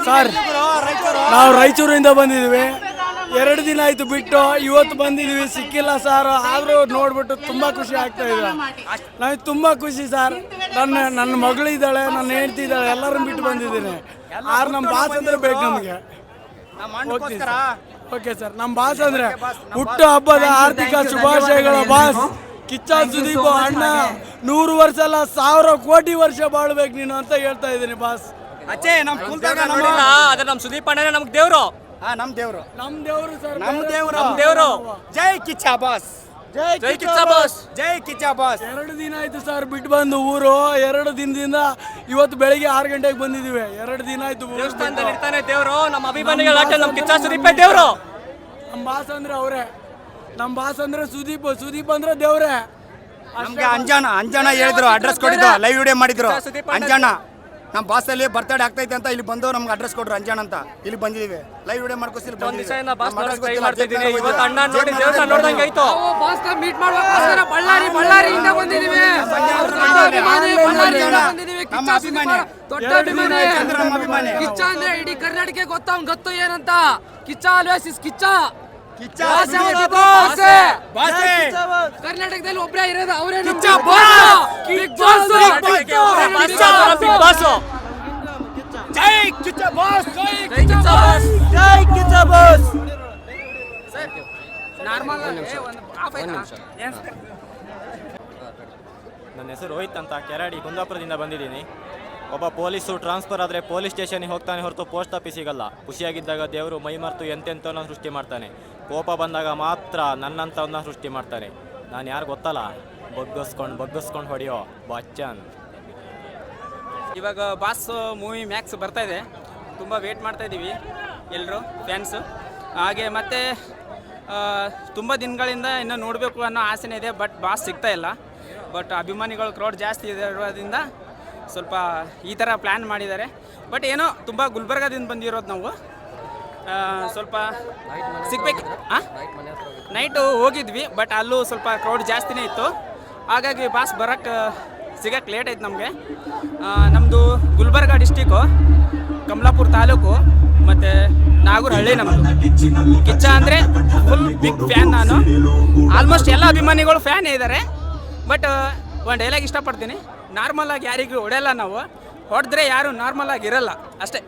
Sir ನಾವು ರಾಯಚೂರಿಂದ ಬಂದಿದ್ವಿ. 2 ದಿನ ಆಯ್ತು ಬಿಟ್ಟು ಇವತ್ತು ಬಂದಿದ್ವಿ, ಸಿಕ್ಕಿಲ್ಲ ಸರ್. ಆದರೂ ನೋಡ್ಬಿಟ್ಟು ತುಂಬ ಖುಷಿ ಆಗ್ತಾ ಇದೆ. ನನಗೆ ತುಂಬ ಖುಷಿ ಸರ್. ನನ್ನ ಮಗಳಿದ್ದಾಳೆ, ನನ್ನ ಹೆಂಡತಿ ಇದ್ದಾಳೆ, ಎಲ್ಲರನ್ನ ಬಿಟ್ಟು ಬಂದಿದ್ದೀನಿ. ಆರು ನಮ್ಮ ಬಾಸ್ ಅಂದರೆ ಬೇಕು ನಮಗೆ. ಓಕೆ ಸರ್, ನಮ್ಮ ಬಾಸ್ ಅಂದರೆ ಹುಟ್ಟು ಹಬ್ಬದ ಆರ್ಥಿಕ ಶುಭಾಶಯಗಳ ಬಾಸ್ ಕಿಚ್ಚ ಸುದೀಪ್ ಅಣ್ಣ. 100 ವರ್ಷ ಅಲ್ಲ 1000 ಕೋಟಿ ವರ್ಷ ಬಾಳ್ಬೇಕು ನೀನು ಅಂತ ಹೇಳ್ತಾ ಇದ್ದೀನಿ ಬಾಸ್. ನಮ್ಮ ಸುದೀಪ್ ಅಣ್ಣನೇ ನಮ್ಗೆ ದೇವ್ರು. ನಮ್ಮ ದೇವರು ಸರ್, ನಮ್ಮ ದೇವ್ರು. ಜೈ ಕಿಚ್ಚ ಬಾಸ್, ಜೈ ಕಿಚ್ಚ ಬಾಸ್, ಜೈ ಕಿಚ್ಚ ಬಾಸ್. 2 ದಿನ ಆಯ್ತು ಸರ್ ಬಿಟ್ಟು ಬಂದು ಊರು. 2 ದಿನದಿಂದ ಇವತ್ತು ಬೆಳಿಗ್ಗೆ 6 ಗಂಟೆಗೆ ಬಂದಿದ್ದೀವಿ. 2 ದಿನ ಆಯ್ತು. ದೇವಸ್ಥಾನದಲ್ಲಿ ಇರ್ತಾನೆ ದೇವ್ರು. ನಮ್ಮ ಅಭಿಮಾನಿಗಳ ನಮ್ಮ ಕಿಚ್ಚ ಸುದೀಪೇ ದೇವ್ರು. ನಮ್ಮ ಬಾಸ್ ಅಂದ್ರೆ ಅವರೇ. ನಮ್ಮ ಬಾಸ್ ಅಂದ್ರೆ ಸುದೀಪ್ ಅಂದ್ರೆ ದೇವ್ರೆ. ನಮ್ಗೆ ಅಂಜನ ಹೇಳಿದ್ರು, ಅಡ್ರೆಸ್ ಕೊಟ್ಟಿದ್ದು, ಲೈವ್ ವಿಡಿಯೋ ಮಾಡಿದ್ರು. ಅಂಜನ ನಮ್ಮ ಬಾಸ್ ಅಲ್ಲಿ ಬರ್ತಡೇ ಆಗ್ತೈತೆ ಅಂತ ಇಲ್ಲಿ ಬಂದು ನಮ್ಗೆ ಅಡ್ರೆಸ್ ಕೊಟ್ರು ಅಂಜನ ಅಂತ. ಇಲ್ಲಿ ಬಂದಿದ್ದೀವಿ, ಲೈವ್ ವಿಡಿಯೋ ಮಾಡ್ಕೊಸಿ ಇವತ್ತು ಅಣ್ಣ ನೋಡಿ ದೇವಸ್ಥಾನ ನೋಡ್ದಂಗೆ ಆಯ್ತು. ಮೀಟ್ ಮಾಡ್ಬೇಕೋಸ್ಕರ ಬಳ್ಳಾರಿಯಿಂದ ಬಂದಿದ್ದೀವಿ. ನಮ್ಮ ಅಭಿಮಾನಿ, ದೊಡ್ಡ ಅಭಿಮಾನಿ ಕಿಚ್ಚ ಅಂದ್ರೆ ಇಡೀ ಕರ್ನಾಟಕ ಗೊತ್ತು ಏನಂತ. Kiccha always is Kiccha. ಕರ್ನಾಟಕದಲ್ಲಿ ಒಬ್ಬರೇ ಇರೋದು ಅವರೇ ಕಿಚ್ಚ ಬಾಸ್. ಜೈ ಕಿಚ್ಚ ಬಾಸ್, ಜೈ ಕಿಚ್ಚ ಬಾಸ್. ನನ್ನ ಹೆಸರು ರೋಹಿತ್ ಅಂತ, ಕೆರಾಡಿ ಕುಂದಾಪುರದಿಂದ ಬಂದಿದ್ದೀನಿ. ಒಬ್ಬ ಪೊಲೀಸು ಟ್ರಾನ್ಸ್ಫರ್ ಆದರೆ ಪೊಲೀಸ್ ಸ್ಟೇಷನ್ಗೆ ಹೋಗ್ತಾನೆ ಹೊರತು ಪೋಸ್ಟ್ ಆಫೀಸ್ ಸಿಗಲ್ಲ. ಖುಷಿಯಾಗಿದ್ದಾಗ ದೇವರು ಮೈಮರ್ತು ಎಂತೆಂಥವನ್ನ ಸೃಷ್ಟಿ ಮಾಡ್ತಾನೆ. ಕೋಪ ಬಂದಾಗ ಮಾತ್ರ ನನ್ನಂಥವನ್ನ ಸೃಷ್ಟಿ ಮಾಡ್ತಾನೆ. ನಾನು ಯಾರು ಗೊತ್ತಲ್ಲ, ಬಗ್ಗಿಸ್ಕೊಂಡು ಹೊಡೆಯೋ ಬಚ್ಚನ್. ಇವಾಗ ಬಾಸ್ ಮೂವಿ ಮ್ಯಾಕ್ಸ್ ಬರ್ತಾ ಇದೆ, ತುಂಬ ವೇಟ್ ಮಾಡ್ತಾ ಇದ್ದೀವಿ ಎಲ್ಲರೂ ಫ್ಯಾನ್ಸು. ಹಾಗೆ ಮತ್ತು ತುಂಬ ದಿನಗಳಿಂದ ಇನ್ನೂ ನೋಡಬೇಕು ಅನ್ನೋ ಆಸೆನೇ ಇದೆ. ಬಟ್ ಬಾಸ್ ಸಿಗ್ತಾ ಇಲ್ಲ. ಬಟ್ ಅಭಿಮಾನಿಗಳು ಕ್ರೌಡ್ ಜಾಸ್ತಿ ಇರೋದ್ರಿಂದ ಸ್ವಲ್ಪ ಈ ಥರ ಪ್ಲ್ಯಾನ್ ಮಾಡಿದ್ದಾರೆ. ಬಟ್ ಏನೋ ತುಂಬ ಗುಲ್ಬರ್ಗದಿಂದ ಬಂದಿರೋದು ನಾವು. ಸ್ವಲ್ಪ ಸಿಗ್ಬೇಕು. ನೈಟು ಹೋಗಿದ್ವಿ, ಬಟ್ ಅಲ್ಲೂ ಸ್ವಲ್ಪ ಕ್ರೌಡ್ ಜಾಸ್ತಿನೇ ಇತ್ತು. ಹಾಗಾಗಿ ಬಾಸ್ ಸಿಗಕ್ಕೆ ಲೇಟ್ ಆಯ್ತು ನಮಗೆ. ನಮ್ಮದು ಗುಲ್ಬರ್ಗ ಡಿಸ್ಟಿಕ್ಕು, ಕಮಲಾಪುರ ತಾಲೂಕು ಮತ್ತು ನಾಗೂರಹಳ್ಳಿ ನಮ್ಮದು. ಕಿಚ್ಚ ಅಂದರೆ ಫುಲ್ ಬಿಗ್ ಫ್ಯಾನ್ ನಾನು. ಆಲ್ಮೋಸ್ಟ್ ಎಲ್ಲ ಅಭಿಮಾನಿಗಳು ಫ್ಯಾನೇ ಇದ್ದಾರೆ. ಬಟ್ ಒಂದು ಡೈಲಾಗ್ ಇಷ್ಟಪಡ್ತೀನಿ, ನಾರ್ಮಲಾಗಿ ಯಾರಿಗೂ ಹೊಡೆಯಲ್ಲ ನಾವು, ಹೊಡೆದ್ರೆ ಯಾರು ನಾರ್ಮಲಾಗಿ ಇರಲ್ಲ ಅಷ್ಟೇ.